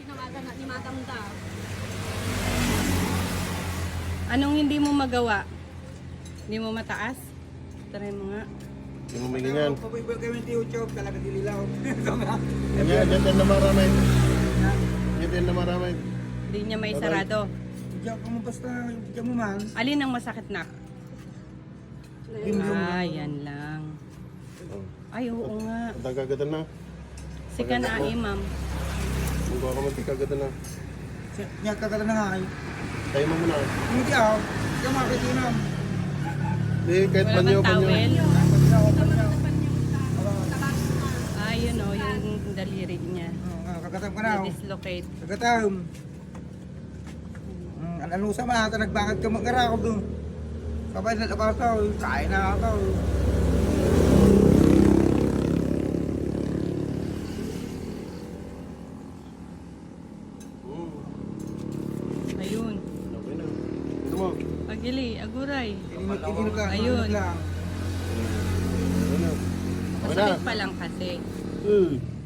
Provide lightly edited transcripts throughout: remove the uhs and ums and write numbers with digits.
ni Madamda. Anong hindi mo magawa? Hindi mo mataas? Try mo nga. Hindi mo may ganyan. Pagbibig kami sa YouTube, talaga dililaw. Ganyan, ganyan na maramay. Ganyan na maramay. Hindi niya may sarado. Diyan ka mo basta, diyan mo man. Alin ang masakit na? Ah, yan lang. Oh. Ay, oo nga. Ang tagagatan na. Sika na ang imam. Kung baka magkagatan na. Niya kagala na nga ay. Tayo mo muna. Hindi ako. Diyan makikinam. Hindi, kahit Wala panyo, bang panyo. towel? Talas na. Ah, yun o, yung daliri niya. Kagatam ka na ako. Na-dislocate. Kagatam. Ano sa mga nagbangad ka mag-arakot doon. Sabay na lapataw. Kain na ako. Ayun. Okay na. Ito mo. Pagili, aguray. Ininot lang. Ayun. Ininot lang. Okay na. Okay na. Masakit pa lang kasi.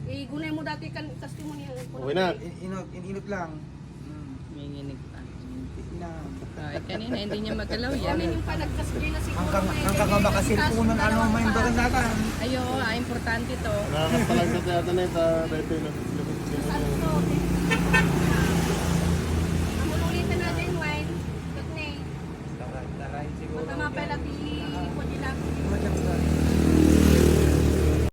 Eh, gunay mo dati kan testimony. Okay na. Ininot lang. May nginig pa. Na. Ay, kanina hindi niya magalaw yan. Yan yung panagkasbay na siguro. Hanggang ka makasilpunan ano may bagandatan. Ayo, importante to. Nakakapalag sa tiyata na ito. Dahil ito na.